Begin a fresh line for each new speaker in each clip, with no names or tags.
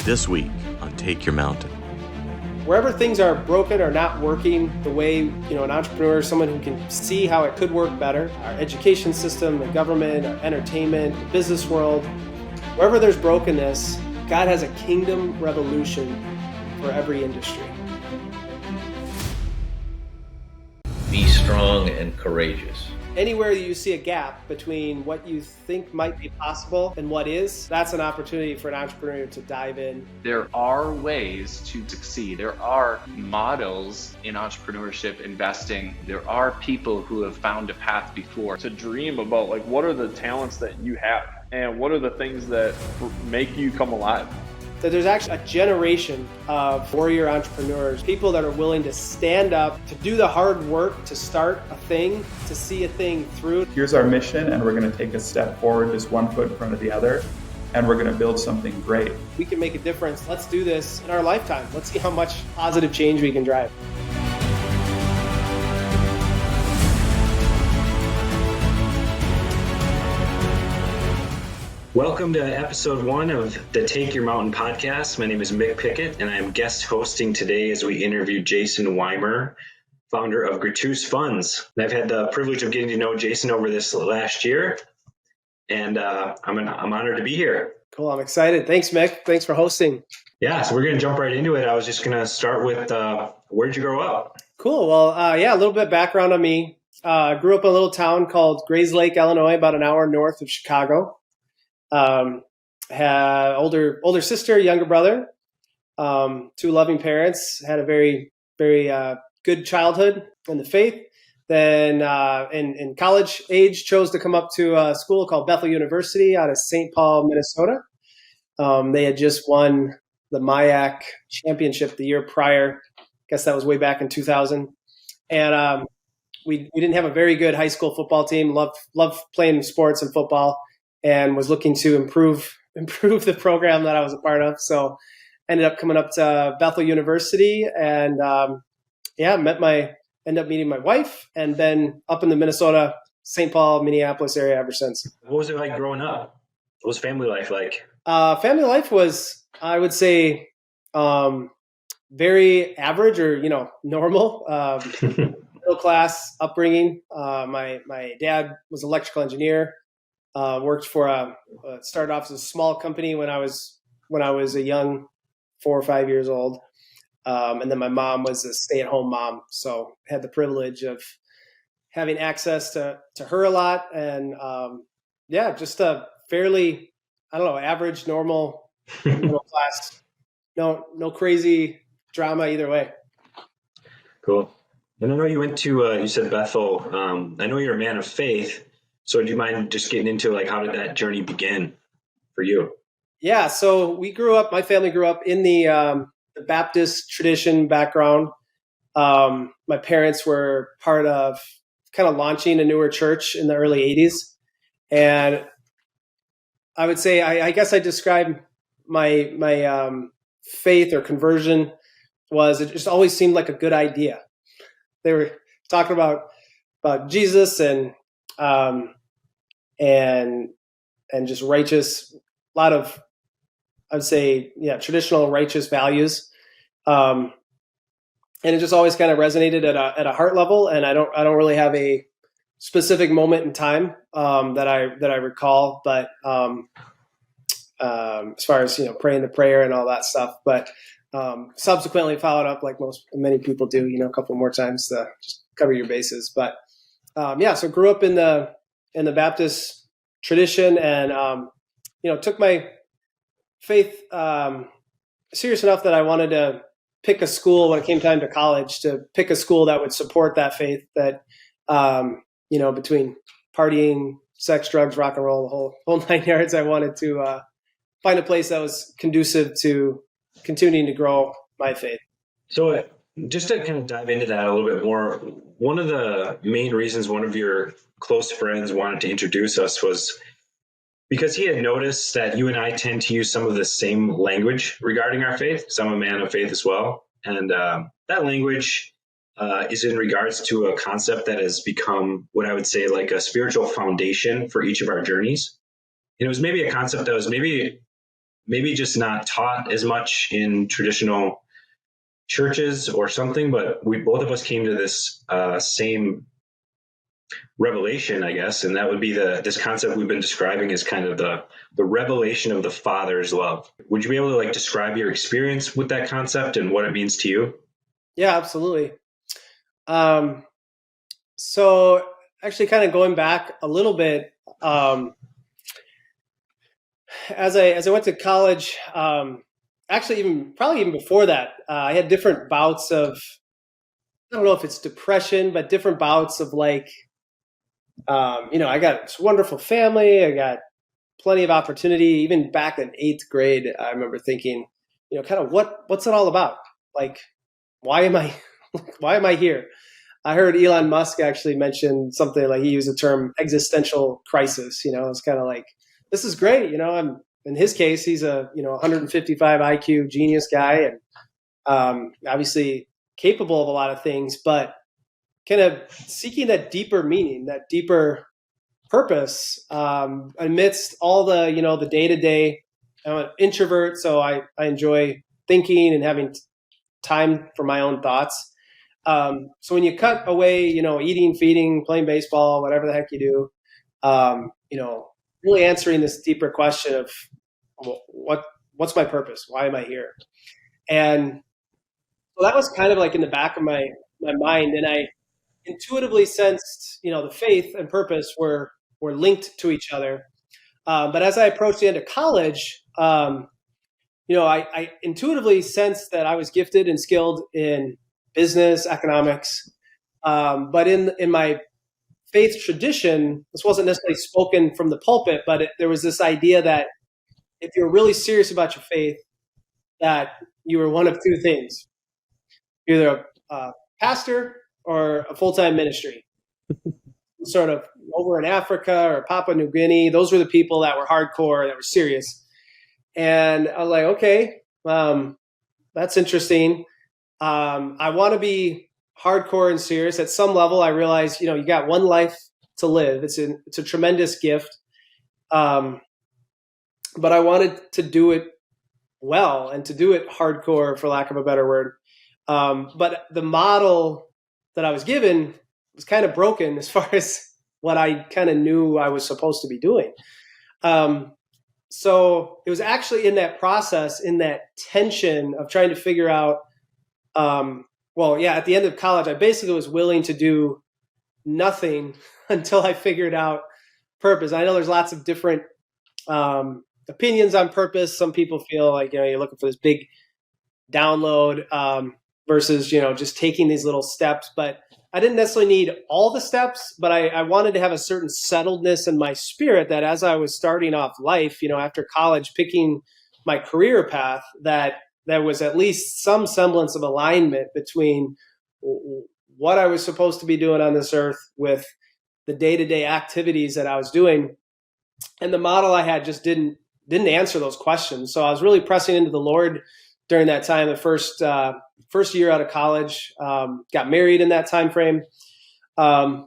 This week on Take Your Mountain.
Wherever things are broken or not working the way, an entrepreneur is someone who can see how it could work better. Our education system, the government, our entertainment, the business world, wherever there's brokenness, God has a kingdom revolution for every industry.
Be strong and courageous.
Anywhere you see a gap between what you think might be possible and what is, that's an opportunity for an entrepreneur to dive in.
There are ways to succeed. There are models in entrepreneurship, investing. There are people who have found a path before.
To dream about what are the talents that you have and what are the things that make you come alive.
That there's actually a generation of warrior entrepreneurs, people that are willing to stand up, to do the hard work, to start a thing, to see a thing through.
Here's our mission, and we're going to take a step forward, just one foot in front of the other, and we're going to build something great.
We can make a difference. Let's do this in our lifetime. Let's see how much positive change we can drive.
Welcome to episode 1 of the Take Your Mountain podcast. My name is Mick Pickett, and I'm guest hosting today as we interview Jason Weimer, founder of Gratūs Funds. And I've had the privilege of getting to know Jason over this last year, and I'm honored to be here.
Cool. I'm excited. Thanks, Mick. Thanks for hosting.
Yeah, so we're going to jump right into it. I was just going to start with where'd you grow up?
Cool. Well, a little bit of background on me. I grew up in a little town called Grays Lake, Illinois, about an hour north of Chicago. Had older sister, younger brother, 2 loving parents, had a very, very good childhood in the faith. Then in college age, chose to come up to a school called Bethel University out of St. Paul, Minnesota. They had just won the MIAC championship the year prior. I guess that was way back in 2000. And we didn't have a very good high school football team. Loved playing sports and football. And was looking to improve the program that I was a part of. So ended up coming up to Bethel University and ended up meeting my wife and then up in the Minnesota, St. Paul, Minneapolis area ever since.
What was it like growing up? What was family life like?
Family life was, I would say, very average or, normal, middle class upbringing. My dad was an electrical engineer. Worked for started off as a small company when I was a young 4 or 5 years old, and then my mom was a stay-at-home mom, so had the privilege of having access to her a lot, and just a fairly average, normal, middle class, no crazy drama either way.
Cool. And I know you went to you said Bethel. I know you're a man of faith. So do you mind just getting into how did that journey begin for you?
Yeah. So my family grew up in the Baptist tradition background. My parents were part of kind of launching a newer church in the early 80s. And I would say, I guess I describe my faith or conversion was it just always seemed like a good idea. They were talking about Jesus and just righteous, a lot of, I would say, traditional righteous values. And it just always kind of resonated at a heart level. And I don't really have a specific moment in time, that I recall, but, as far as, praying the prayer and all that stuff, but, subsequently followed up like many people do, a couple more times to just cover your bases. But, so grew up in the Baptist tradition and, took my faith serious enough that I wanted to pick a school when it came time to college, to pick a school that would support that faith that, between partying, sex, drugs, rock and roll, the whole 9 yards, I wanted to find a place that was conducive to continuing to grow my faith.
So just to kind of dive into that a little bit more, one of the main reasons one of your close friends wanted to introduce us was because he had noticed that you and I tend to use some of the same language regarding our faith. So I'm a man of faith as well. And that language is in regards to a concept that has become what I would say like a spiritual foundation for each of our journeys. And it was maybe a concept that was maybe maybe just not taught as much in traditional churches or something, but we both of us came to this same revelation, I guess, and that would be this concept we've been describing as kind of the revelation of the Father's love. Would you be able to like describe your experience with that concept and what it means to you?
Yeah, absolutely. So actually kind of going back a little bit, as I went to college, actually probably even before that, I had different bouts of, I don't know if it's depression, but different bouts of like, I got this wonderful family. I got plenty of opportunity. Even back in 8th grade, I remember thinking, kind of what's it all about? Like, why am I here? I heard Elon Musk actually mention something like he used the term existential crisis. It's kind of like, this is great. I'm in his case, he's a 155 IQ genius guy, and obviously capable of a lot of things, but kind of seeking that deeper meaning, that deeper purpose amidst all the the day to day. I'm an introvert, so I enjoy thinking and having time for my own thoughts. So when you cut away, eating, feeding, playing baseball, whatever the heck you do, really answering this deeper question of what's my purpose? Why am I here? And so that was kind of like in the back of my mind, and I intuitively sensed, the faith and purpose were linked to each other. But as I approached the end of college, I intuitively sensed that I was gifted and skilled in business, economics. But in my faith tradition, this wasn't necessarily spoken from the pulpit, but there was this idea that if you're really serious about your faith, that you were one of two things: either a pastor or a full-time ministry. Sort of over in Africa or Papua New Guinea, those were the people that were hardcore, that were serious. And I was like, okay, that's interesting. I want to be hardcore and serious. At some level, I realized, you got one life to live. It's a tremendous gift. But I wanted to do it well and to do it hardcore, for lack of a better word. But the model that I was given was kind of broken as far as what I kind of knew I was supposed to be doing. So it was actually in that process, in that tension of trying to figure out, at the end of college, I basically was willing to do nothing until I figured out purpose. I know there's lots of different opinions on purpose. Some people feel like, you're looking for this big download versus, just taking these little steps. But I didn't necessarily need all the steps, but I wanted to have a certain settledness in my spirit that as I was starting off life, after college, picking my career path, that there was at least some semblance of alignment between what I was supposed to be doing on this earth with the day-to-day activities that I was doing. And the model I had just didn't answer those questions. So I was really pressing into the Lord during that time, the first year out of college, got married in that time frame. And,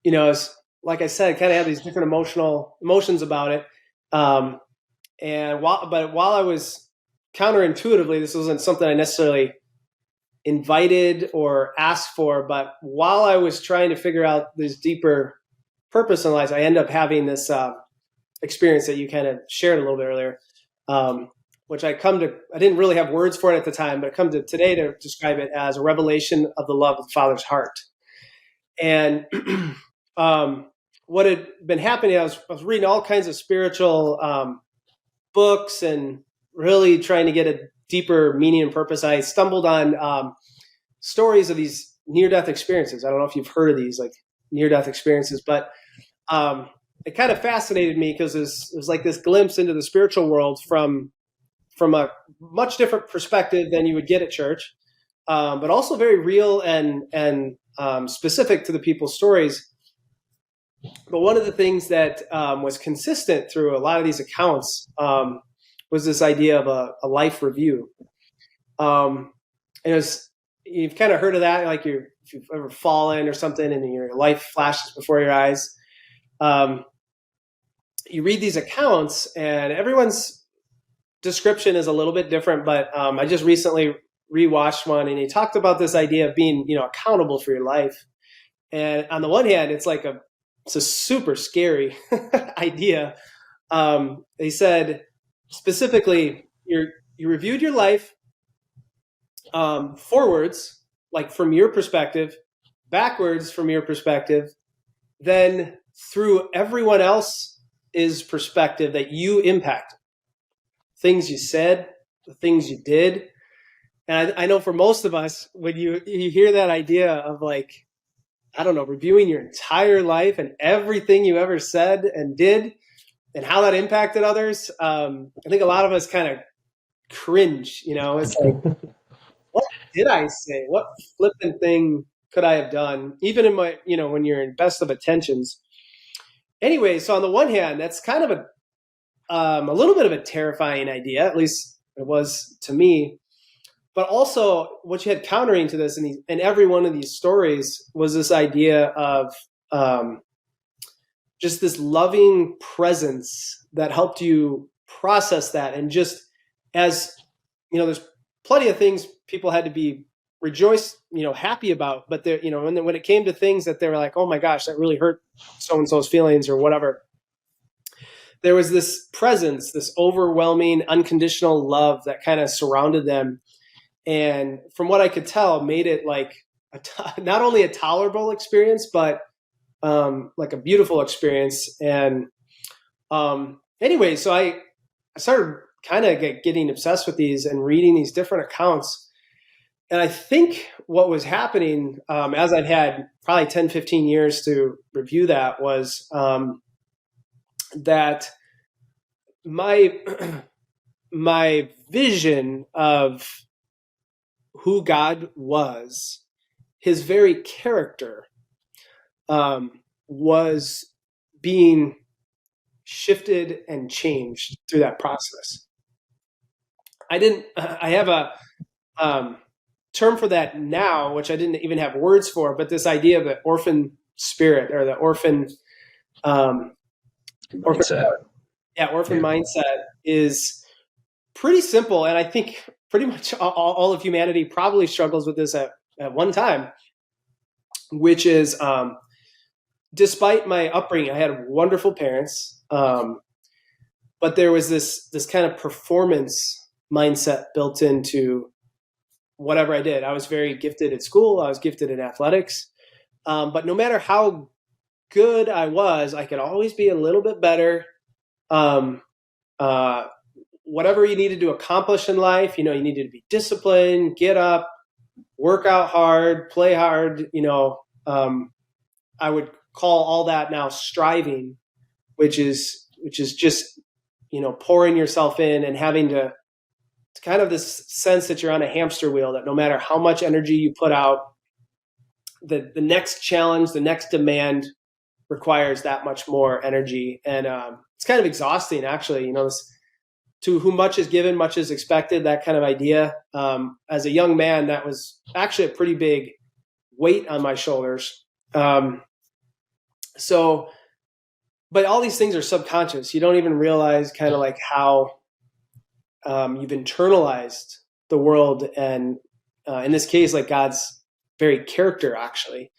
it's, like I said, I kind of have these different emotions about it. But while I was counterintuitively, this wasn't something I necessarily invited or asked for, but while I was trying to figure out this deeper purpose in life, I ended up having this experience that you kind of shared a little bit earlier, which I didn't really have words for it at the time, but I come to today to describe it as a revelation of the love of the Father's heart. And what had been happening, I was reading all kinds of spiritual books and really trying to get a deeper meaning and purpose. I stumbled on stories of these near-death experiences. I don't know if you've heard of these, like near-death experiences, but it kind of fascinated me because it was like this glimpse into the spiritual world from a much different perspective than you would get at church, but also very real and specific to the people's stories. But one of the things that was consistent through a lot of these accounts was this idea of a life review. And you've kind of heard of that, like if you've ever fallen or something and your life flashes before your eyes. you read these accounts, and everyone's description is a little bit different. But I just recently rewatched one, and he talked about this idea of being, accountable for your life. And on the one hand, it's a super scary idea. He said specifically, you reviewed your life forwards, like from your perspective, backwards from your perspective, then through everyone else's perspective that you impacted. Things you said, the things you did. And I know for most of us, when you hear that idea of reviewing your entire life and everything you ever said and did and how that impacted others, I think a lot of us kind of cringe, it's like, what did I say? What flippant thing could I have done? Even in my, when you're in best of intentions. Anyway, so on the one hand, that's kind of a little bit of a terrifying idea, at least it was to me. But also what you had countering to this in every one of these stories was this idea of just this loving presence that helped you process that. And just as, there's plenty of things people had to be happy about, but there, and then when it came to things that they were like, oh my gosh, that really hurt so-and-so's feelings or whatever, there was this presence, this overwhelming, unconditional love that kind of surrounded them. And from what I could tell, made it not only a tolerable experience, but a beautiful experience. And anyway, so I started kind of getting obsessed with these and reading these different accounts. And I think what was happening as I'd had probably 10, 15 years to review that was that my vision of who God was, his very character, was being shifted and changed through that process. I have a term for that now, which I didn't even have words for, but this idea of the orphan spirit or the orphan
mindset.
Mindset is pretty simple. And I think pretty much all of humanity probably struggles with this at one time, which is, despite my upbringing, I had wonderful parents, but there was this kind of performance mindset built into whatever I did. I was very gifted at school. I was gifted in athletics. But no matter how good I was, I could always be a little bit better. Whatever you needed to accomplish in life, you needed to be disciplined, get up, work out hard, play hard. I would call all that now striving, which is just, pouring yourself in and having to kind of this sense that you're on a hamster wheel, that no matter how much energy you put out, the next challenge, the next demand requires that much more energy. And it's kind of exhausting, actually. To whom much is given, much is expected, that kind of idea. As a young man, that was actually a pretty big weight on my shoulders. But all these things are subconscious. You don't even realize kind of like how you've internalized the world, and in this case, like God's very character, actually.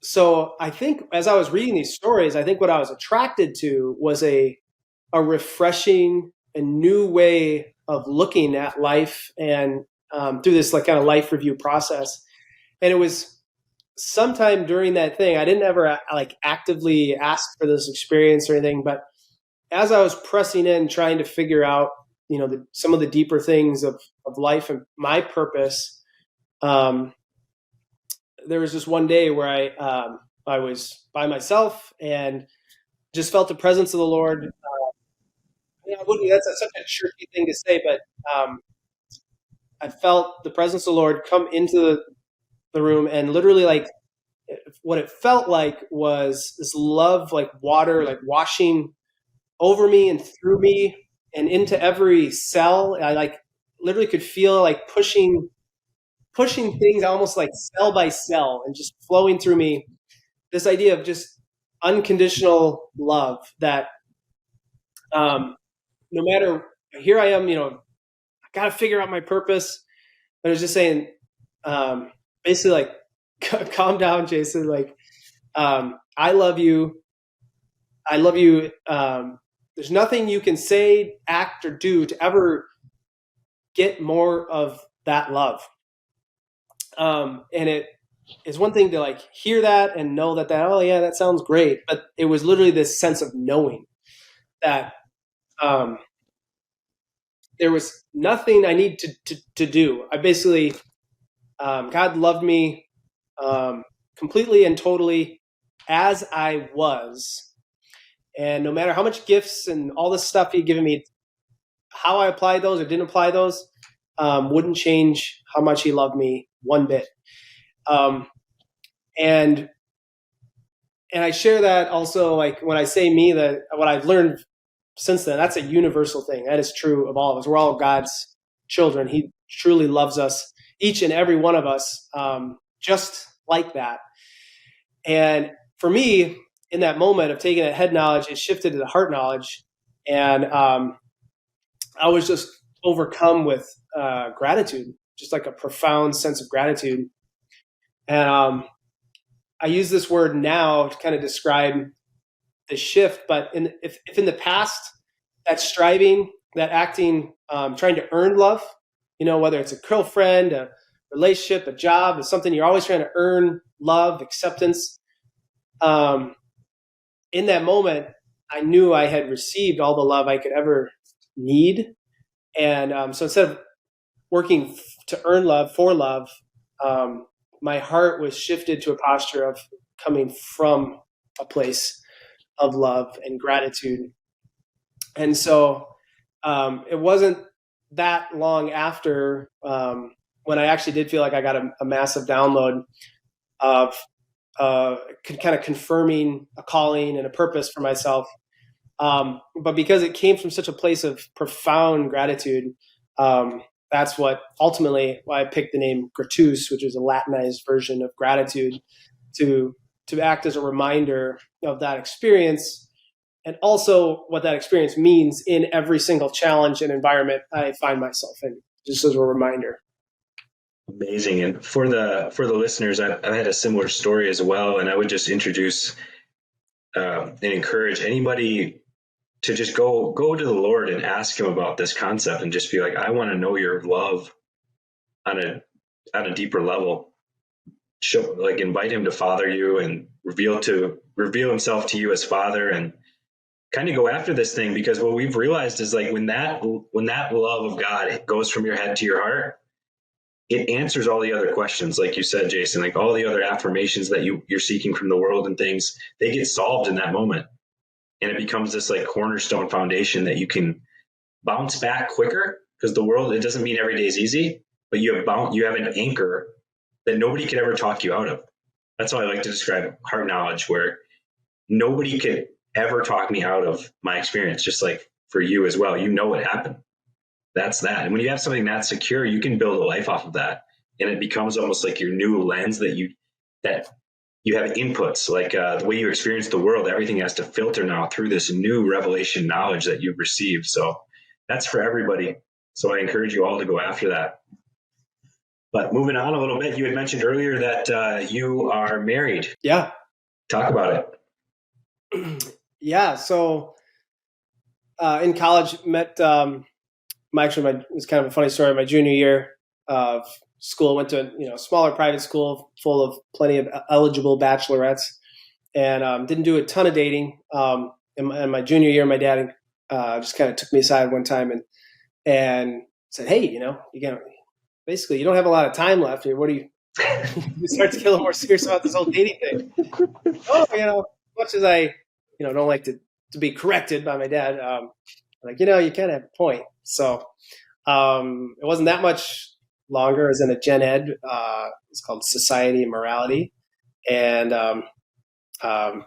So I think as I was reading these stories, I think what I was attracted to was a refreshing and new way of looking at life, and through this kind of life review process. And it was sometime during that thing, I didn't ever actively ask for this experience or anything, but as I was pressing in, trying to figure out, some of the deeper things of life and my purpose, there was this one day where I was by myself and just felt the presence of the Lord. That's such a tricky thing to say, but I felt the presence of the Lord come into the room, and literally what it felt like was this love, like water, washing over me and through me and into every cell. I literally could feel pushing things almost like cell by cell and just flowing through me. This idea of just unconditional love that no matter, here I am, I got to figure out my purpose. But I was just saying, basically, like, calm down, Jason. Like, I love you. I love you. There's nothing you can say, act, or do to ever get more of that love. And it is one thing to like hear that and know that, oh yeah, that sounds great. But it was literally this sense of knowing that there was nothing I need to do. I basically, God loved me completely and totally as I was. And no matter how much gifts and all this stuff he'd given me, how I applied those or didn't apply those wouldn't change how much he loved me one bit. And I share that also, like when I say me, that what I've learned since then, that's a universal thing. That is true of all of us. We're all God's children. He truly loves us, each and every one of us, just like that. And for me, in that moment of taking that head knowledge, it shifted to the heart knowledge. And I was just overcome with gratitude, just like a profound sense of gratitude. And I use this word now to kind of describe the shift. But if in the past, that striving, that acting, trying to earn love, whether it's a girlfriend, a relationship, a job, it's something you're always trying to earn love, acceptance. In that moment, I knew I had received all the love I could ever need. And so instead of working to earn love, for love, my heart was shifted to a posture of coming from a place of love and gratitude. And so it wasn't that long after when I actually did feel like I got a massive download of kind of confirming a calling and a purpose for myself. But because it came from such a place of profound gratitude, that's what ultimately why I picked the name Gratūs, which is a Latinized version of gratitude, to act as a reminder of that experience, and also what that experience means in every single challenge and environment I find myself in, just as a reminder.
Amazing. And for the listeners, I've had a similar story as well. And I would just introduce and encourage anybody to just go to the Lord and ask him about this concept and just be like, I want to know your love on a deeper level. Invite him to father you and reveal himself to you as father, and kind of go after this thing. Because what we've realized is, like, when that love of God goes from your head to your heart, it answers all the other questions. Like you said, Jason, like all the other affirmations that you're seeking from the world and things, they get solved in that moment. And it becomes this like cornerstone foundation that you can bounce back quicker, because the world, it doesn't mean every day is easy, but you have an anchor that nobody could ever talk you out of. That's how I like to describe heart knowledge, where nobody could ever talk me out of my experience, just like for you as well. What happened. That's that. And when you have something that secure, you can build a life off of that. And it becomes almost like your new lens that you have inputs, like the way you experience the world. Everything has to filter now through this new revelation knowledge that you've received. So that's for everybody. So I encourage you all to go after that. But moving on a little bit, you had mentioned earlier that you are married.
Yeah.
Talk about
it. Yeah. So in college, met it's kind of a funny story. My junior year of school, went to a smaller private school full of plenty of eligible bachelorettes, and didn't do a ton of dating. In my junior year, my dad just kind of took me aside one time and said, "Hey, you don't have a lot of time left here. What do you?" You start to get a little more serious about this whole dating thing. Oh, much as I, don't like to be corrected by my dad, you kind of have a point. So it wasn't that much longer. I was in a gen ed. It's called Society and Morality, and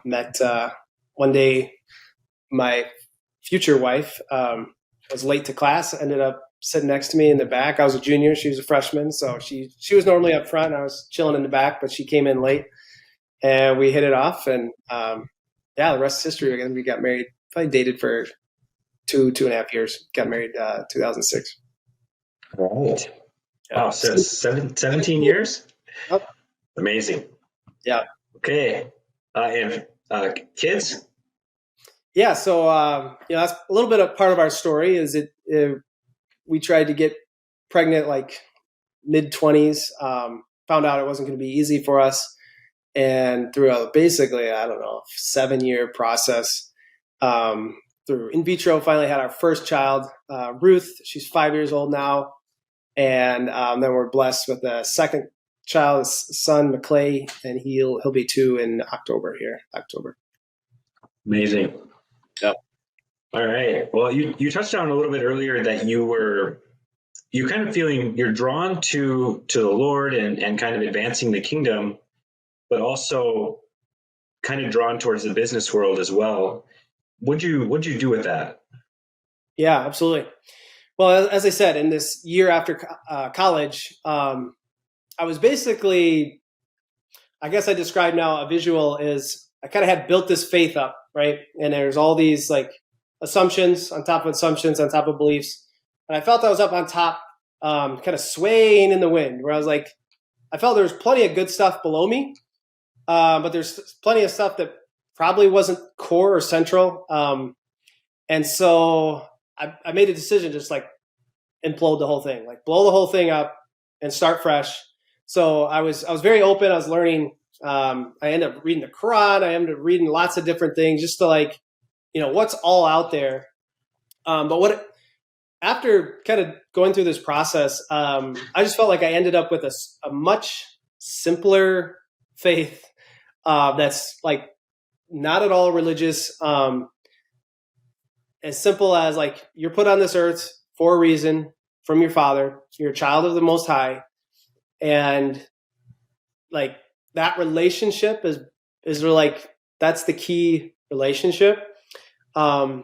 met one day my future wife. Was late to class. Ended up sitting next to me in the back. I was a junior. She was a freshman. So she was normally up front. I was chilling in the back, but she came in late, and we hit it off. And yeah, the rest is history. Again, we got married, probably dated for 2.5 years. Got married 2006.
Right.
Yeah.
Wow. So 17 years?
Yep.
Amazing.
Yeah.
Okay. And kids?
Yeah. So, that's a little bit of part of our story is we tried to get pregnant like mid-20s, found out it wasn't going to be easy for us. And through basically, I don't know, 7-year process, through in vitro, finally had our first child, Ruth. She's 5 years old now. And then we're blessed with a second child, son, Maclay, and he'll be 2 in October.
Amazing.
Yep.
All right. Well, you touched on a little bit earlier that you're kind of feeling you're drawn to the Lord and kind of advancing the kingdom, but also kind of drawn towards the business world as well. What'd you do with that?
Yeah, absolutely. Well, as I said, in this year after college, I was basically, I guess I describe now a visual is I kind of had built this faith up, right? And there's all these like assumptions on top of beliefs. And I felt I was up on top, kind of swaying in the wind, where I was like, I felt there was plenty of good stuff below me, but there's plenty of stuff that probably wasn't core or central. And so I made a decision, just like implode the whole thing, like blow the whole thing up and start fresh. So I was very open. I was learning. I ended up reading the Quran. I ended up reading lots of different things just to like, what's all out there. But after kind of going through this process, I just felt like I ended up with a much simpler faith that's like not at all religious. As simple as like you're put on this earth for a reason from your Father. You're a child of the Most High, and like that relationship is like that's the key relationship. And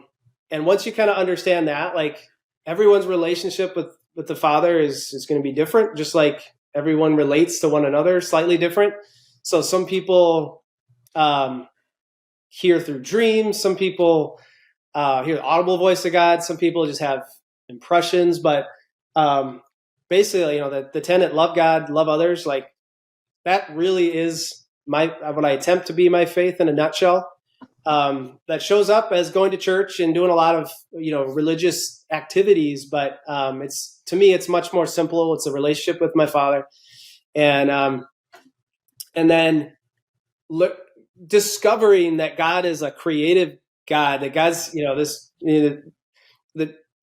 once you kind of understand that, like everyone's relationship with the Father is going to be different, just like everyone relates to one another slightly different. So some people hear through dreams, some people hear the audible voice of God, some people just have impressions, but basically, the tenet, love God, love others, like that really is what I attempt to be my faith in a nutshell. That shows up as going to church and doing a lot of, religious activities, but to me, it's much more simple. It's a relationship with my Father. And then discovering that God is a creative God, that God's, the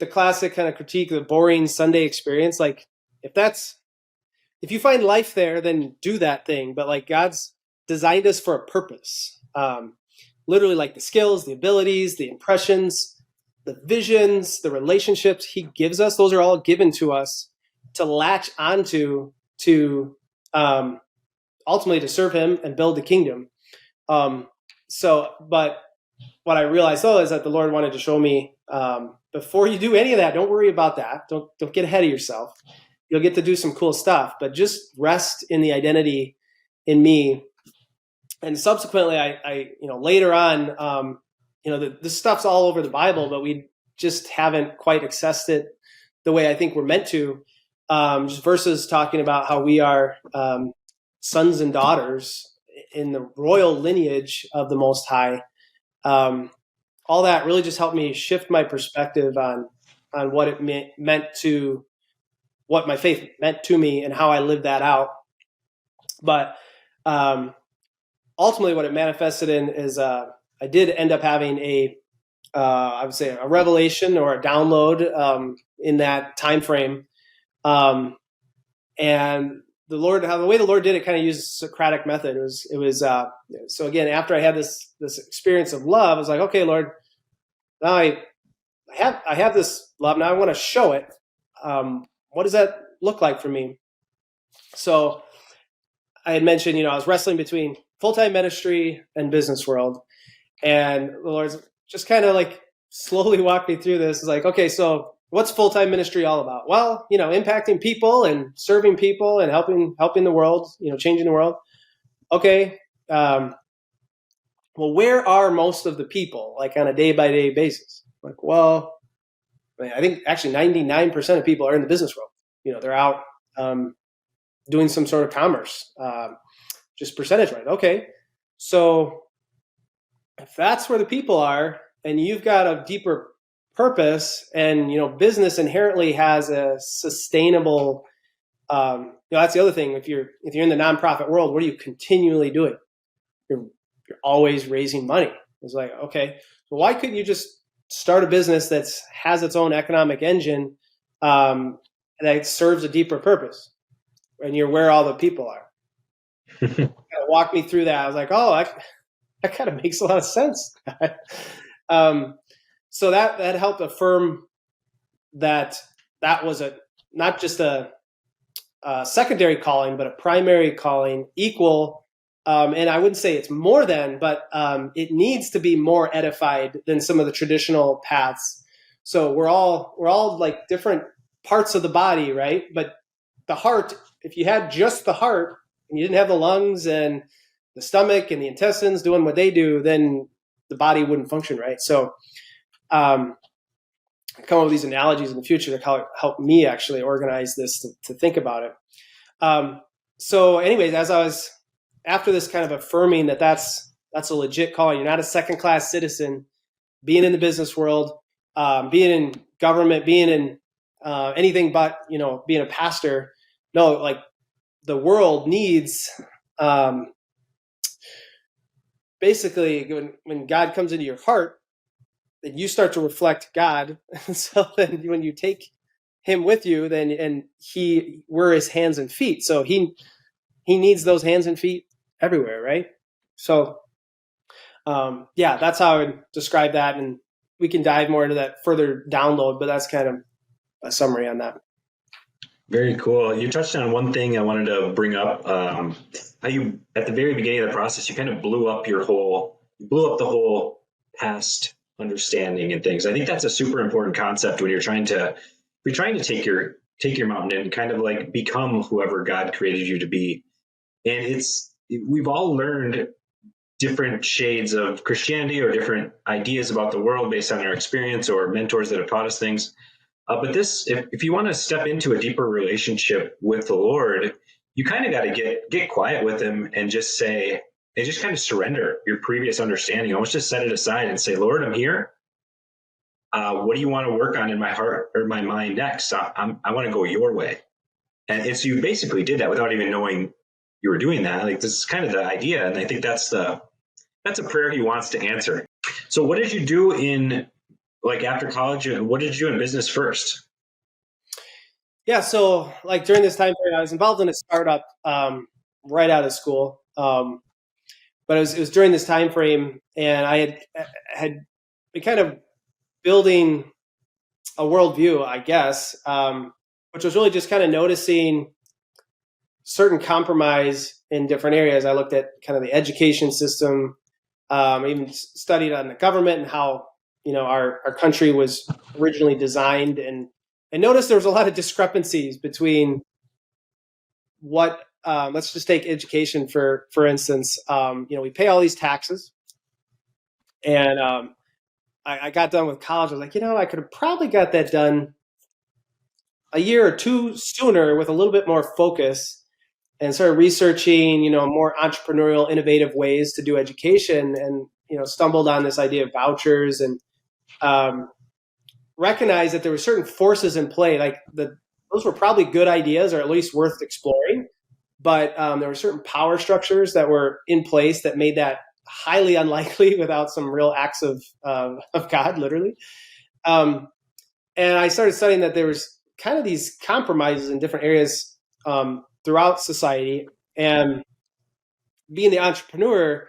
classic kind of critique of the boring Sunday experience. Like if you find life there, then do that thing. But like God's designed us for a purpose. Literally like the skills, the abilities, the impressions, the visions, the relationships he gives us. Those are all given to us to latch onto to ultimately to serve him and build the kingdom. But what I realized though is that the Lord wanted to show me, before you do any of that, don't worry about that. Don't get ahead of yourself. You'll get to do some cool stuff, but just rest in the identity in me. And subsequently, I later on, this stuff's all over the Bible, but we just haven't quite accessed it the way I think we're meant to. Just verses talking about how we are sons and daughters in the royal lineage of the Most High. All that really just helped me shift my perspective on what it meant to, what my faith meant to me and how I lived that out. But ultimately what it manifested in is I did end up having I would say a revelation or a download in that time frame. And the way the Lord did it kind of used a Socratic method. It was so again, after I had this experience of love, I was like, okay, Lord, now I have this love. Now I want to show it. What does that look like for me? So I had mentioned, I was wrestling between full-time ministry and business world. And the Lord's just kind of like slowly walked me through this. It's like, okay, so what's full-time ministry all about? Well, impacting people and serving people and helping the world, changing the world. Okay. What well, where are most of the people, like on a day-by-day basis? Like, well, I think actually 99% of people are in the business world. They're out doing some sort of commerce, just percentage-wise. Okay, so if that's where the people are, and you've got a deeper purpose, and business inherently has a sustainable. That's the other thing. If you're in the nonprofit world, what are you continually doing? You're always raising money. It's like, okay, so why couldn't you just start a business that has its own economic engine that serves a deeper purpose, and you're where all the people are? Walk me through that. I was like, oh, that kind of makes a lot of sense. So that helped affirm that was not just a secondary calling, but a primary calling, equal. And I wouldn't say it's more than, but it needs to be more edified than some of the traditional paths. So we're all like different parts of the body, right? But the heart, if you had just the heart and you didn't have the lungs and the stomach and the intestines doing what they do, then the body wouldn't function right. So I come up with these analogies in the future to help me actually organize this to think about it. So anyways, as I was after this kind of affirming that's a legit calling, you're not a second-class citizen, being in the business world, being in government, being in anything but, being a pastor. No, like the world needs, basically when God comes into your heart, then you start to reflect God. So then when you take him with you, then we're his hands and feet. So he needs those hands and feet everywhere, right? So that's how I would describe that, and we can dive more into that further download, but that's kind of a summary on that.
Very cool. You touched on one thing I wanted to bring up. How you, at the very beginning of the process, you kind of blew up the whole past understanding and things. I think that's a super important concept when you're trying to take your mountain and kind of like become whoever God created you to be. And we've all learned different shades of Christianity or different ideas about the world based on our experience or mentors that have taught us things. But if you want to step into a deeper relationship with the Lord, you kind of got to get quiet with him and just say, and just kind of surrender your previous understanding. Almost just set it aside and say, Lord, I'm here. What do you want to work on in my heart or my mind next? I want to go your way. And so you basically did that without even knowing you were doing that. Like, this is kind of the idea. And I think that's a prayer he wants to answer. So what did you do after college? What did you do in business first?
Yeah. So like during this time period, I was involved in a startup right out of school. But it was during this time frame, and I had been kind of building a worldview, I guess, which was really just kind of noticing certain compromise in different areas. I looked at kind of the education system, even studied on the government and how our country was originally designed, and noticed there was a lot of discrepancies between what. Let's just take education for instance. We pay all these taxes, and I got done with college. I was like, I could have probably got that done a year or two sooner with a little bit more focus, and started researching, more entrepreneurial, innovative ways to do education, and stumbled on this idea of vouchers, and recognized that there were certain forces in play, like those were probably good ideas, or at least worth exploring. But there were certain power structures that were in place that made that highly unlikely without some real acts of God, literally. And I started studying that there was kind of these compromises in different areas throughout society. And being the entrepreneur,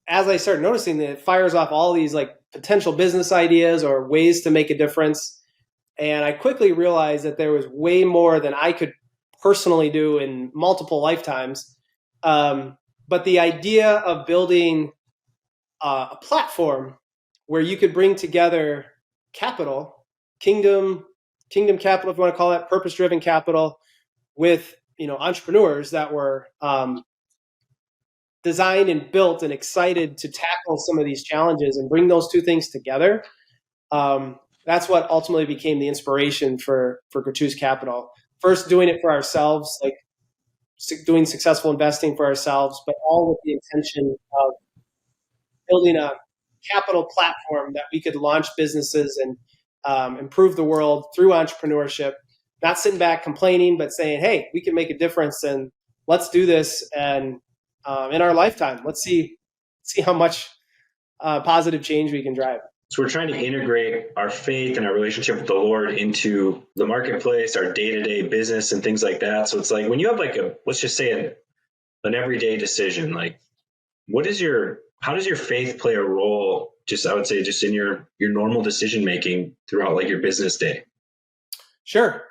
as I started noticing that it fires off all these like potential business ideas or ways to make a difference. And I quickly realized that there was way more than I could personally do in multiple lifetimes. But the idea of building a platform where you could bring together capital, kingdom capital, if you want to call that, purpose-driven capital, with entrepreneurs that were designed and built and excited to tackle some of these challenges and bring those two things together. That's what ultimately became the inspiration for Gratūs Capital. First, doing it for ourselves, like doing successful investing for ourselves, but all with the intention of building a capital platform that we could launch businesses and improve the world through entrepreneurship. Not sitting back complaining, but saying, "Hey, we can make a difference, and let's do this." And in our lifetime, let's see how much positive change we can drive.
So we're trying to integrate our faith and our relationship with the Lord into the marketplace, our day-to-day business and things like that. So it's like when you have like let's just say an everyday decision, like how does your faith play a role, I would say just in your normal decision making throughout like your business day?
Sure.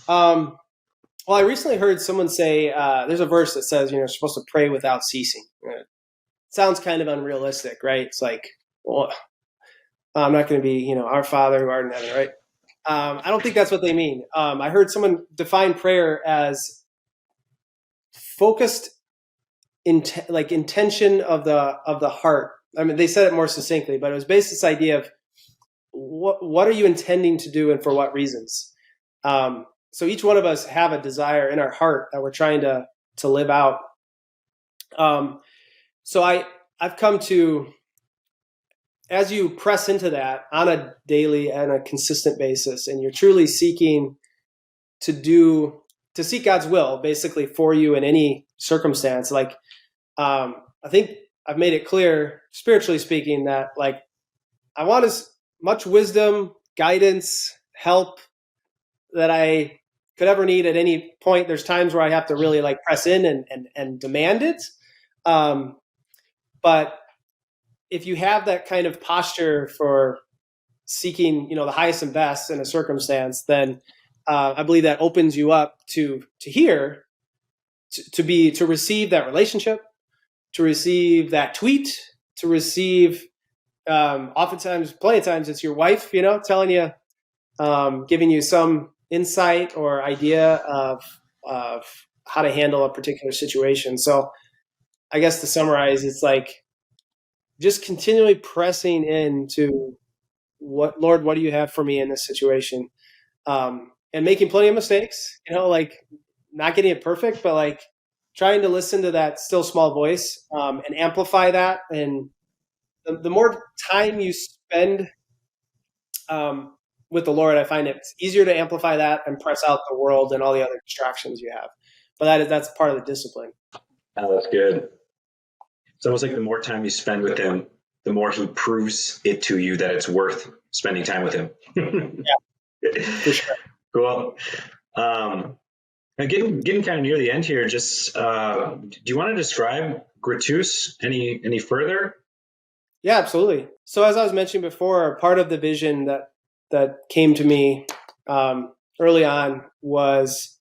Well, I recently heard someone say, there's a verse that says, you're supposed to pray without ceasing. It sounds kind of unrealistic, right? It's like, well, I'm not going to be, our Father who art in heaven, right? I don't think that's what they mean. I heard someone define prayer as focused intention of the heart. I mean, they said it more succinctly, but it was based this idea of what are you intending to do and for what reasons? So each one of us have a desire in our heart that we're trying to live out. So I've come to, as you press into that on a daily and a consistent basis, and you're truly seeking to seek God's will basically for you in any circumstance, like, I think I've made it clear, spiritually speaking, that like, I want as much wisdom, guidance, help that I could ever need at any point. There's times where I have to really like press in and demand it. But if you have that kind of posture for seeking, the highest and best in a circumstance, then I believe that opens you up to hear, to receive that relationship, to receive that tweet, to receive, oftentimes, plenty of times it's your wife, telling you, giving you some insight or idea of how to handle a particular situation. So I guess to summarize, it's like just continually pressing into Lord, what do you have for me in this situation? And making plenty of mistakes, like not getting it perfect, but like trying to listen to that still small voice, and amplify that. And the more time you spend with the Lord, I find it's easier to amplify that and press out the world and all the other distractions you have. But that's part of the discipline.
Oh, that's good. It's almost like the more time you spend with him, the more he proves it to you that it's worth spending time with him.
Yeah, for sure.
Cool. Getting kind of near the end here, just do you want to describe Gratūs any further?
Yeah, absolutely. So as I was mentioning before, part of the vision that came to me early on was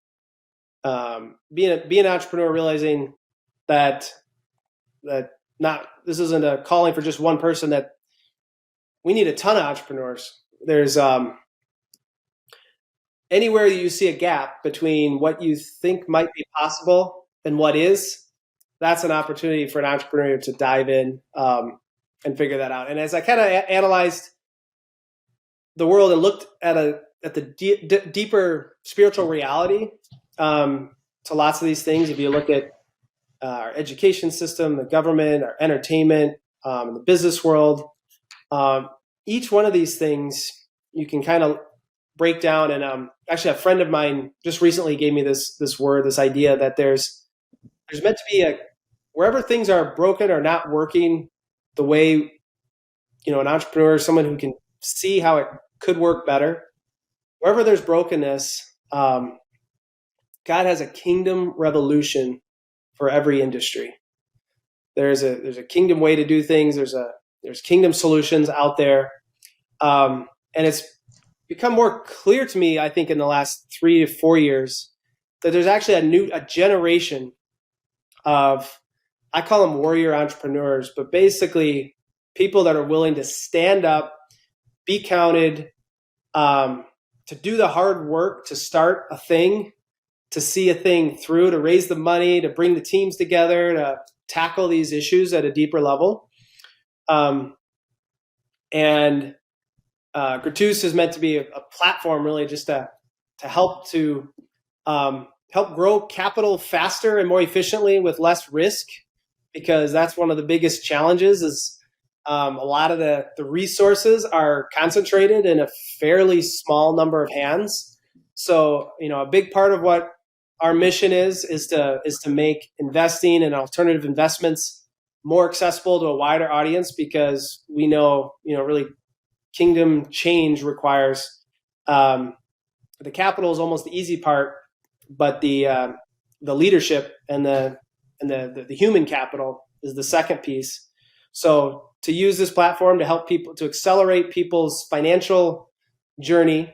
being an entrepreneur, realizing that this isn't a calling for just one person, that we need a ton of entrepreneurs. There's anywhere you see a gap between what you think might be possible and what is, that's an opportunity for an entrepreneur to dive in and figure that out. And as I kind of analyzed the world and looked at the deeper spiritual reality to lots of these things, if you look at our education system, the government, our entertainment, the business world, each one of these things you can kind of break down. And actually, a friend of mine just recently gave me this idea that there's meant to be wherever things are broken or not working the way, an entrepreneur, someone who can see how it could work better. Wherever there's brokenness, God has a kingdom revolution for every industry. There's a kingdom way to do things. There's kingdom solutions out there, and it's become more clear to me, I think, in the last 3 to 4 years, that there's actually a generation of, I call them warrior entrepreneurs, but basically people that are willing to stand up, be counted, to do the hard work, to start a thing, to see a thing through, to raise the money, to bring the teams together, tackle these issues at a deeper level. And Gratūs is meant to be a platform really just to help grow capital faster and more efficiently with less risk, because that's one of the biggest challenges is a lot of the resources are concentrated in a fairly small number of hands. So, a big part of what our mission is to make investing and alternative investments more accessible to a wider audience, because we know, really kingdom change requires the capital is almost the easy part, but the leadership and the human capital is the second piece. So to use this platform to help people, to accelerate people's financial journey,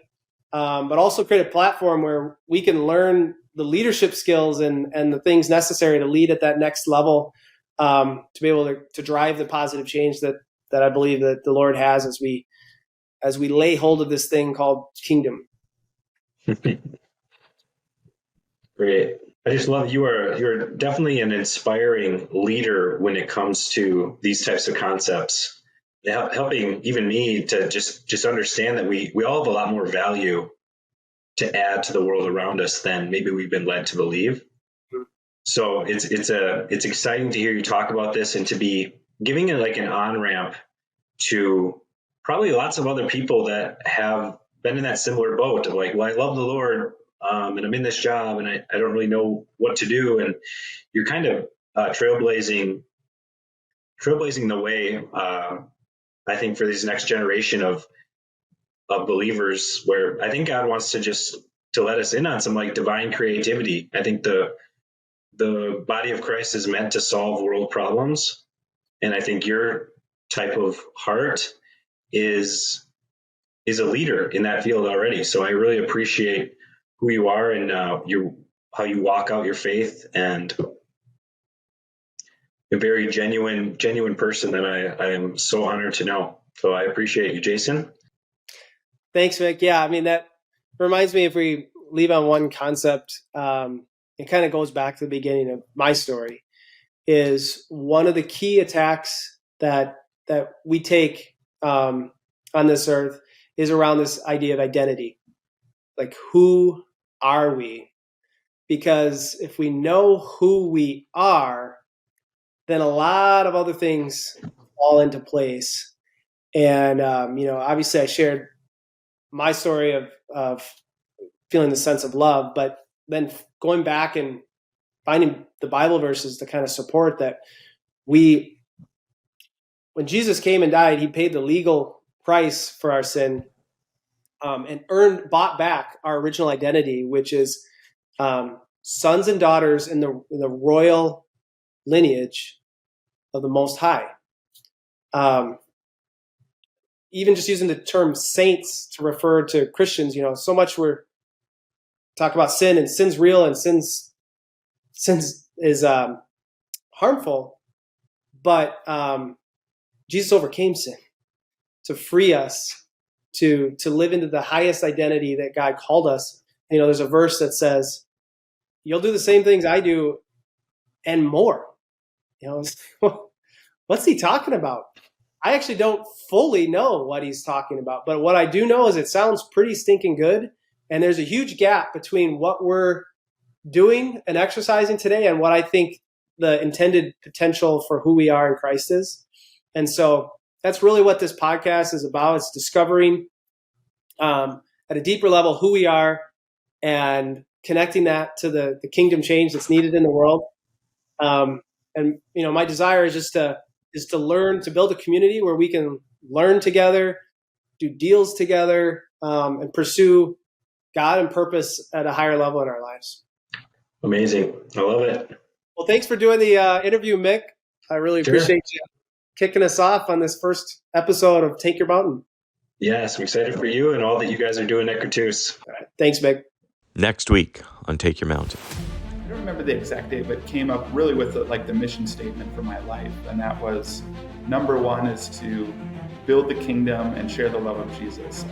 but also create a platform where we can learn the leadership skills and the things necessary to lead at that next level, to be able to drive the positive change that I believe that the Lord has as we lay hold of this thing called kingdom.
Great. I just love you're definitely an inspiring leader when it comes to these types of concepts, helping even me to just understand that we all have a lot more value to add to the world around us than maybe we've been led to believe. So it's exciting to hear you talk about this and to be giving it like an on-ramp to probably lots of other people that have been in that similar boat of like, well, I love the Lord, and I'm in this job and I don't really know what to do. And you're kind of trailblazing the way, I think, for this next generation of believers, where I think God wants to let us in on some like divine creativity. I think the body of Christ is meant to solve world problems. And I think your type of heart is a leader in that field already. So I really appreciate who you are and how you walk out your faith, and a very genuine person that I am so honored to know. So I appreciate you, Jason.
Thanks, Vic. Yeah, I mean, that reminds me, if we leave on one concept, it kind of goes back to the beginning of my story, is one of the key attacks that we take on this earth is around this idea of identity. Like, who are we? Because if we know who we are, then a lot of other things fall into place. And, obviously I shared my story of feeling the sense of love, but then going back and finding the Bible verses to kind of support that when Jesus came and died, he paid the legal price for our sin, and bought back our original identity, which is sons and daughters in the royal lineage of the Most High. Even just using the term saints to refer to Christians, so much we're talking about sin, and sin's real, and sin is harmful, but Jesus overcame sin to free us to live into the highest identity that God called us. There's a verse that says, "You'll do the same things I do and more." What's he talking about? I actually don't fully know what he's talking about, but what I do know is it sounds pretty stinking good. And there's a huge gap between what we're doing and exercising today and what I think the intended potential for who we are in Christ is. And so that's really what this podcast is about. It's discovering at a deeper level who we are and connecting that to the kingdom change that's needed in the world. And my desire is just to learn, to build a community where we can learn together, do deals together, and pursue God and purpose at a higher level in our lives.
Amazing. I love it.
Well, thanks for doing the interview, Mick. I really appreciate you kicking us off on this first episode of Take Your Mountain.
Yes, I'm excited for you and all that you guys are doing at Gratūs.
All right. Thanks, Mick.
Next week on Take Your Mountain.
I don't remember the exact day, but came up really with the mission statement for my life. And that was, number one is to build the kingdom and share the love of Jesus.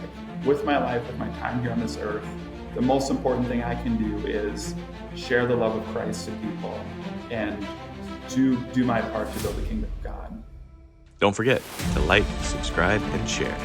With my life, with my time here on this earth, the most important thing I can do is share the love of Christ to people and do my part to build the kingdom of God.
Don't forget to like, subscribe, and share.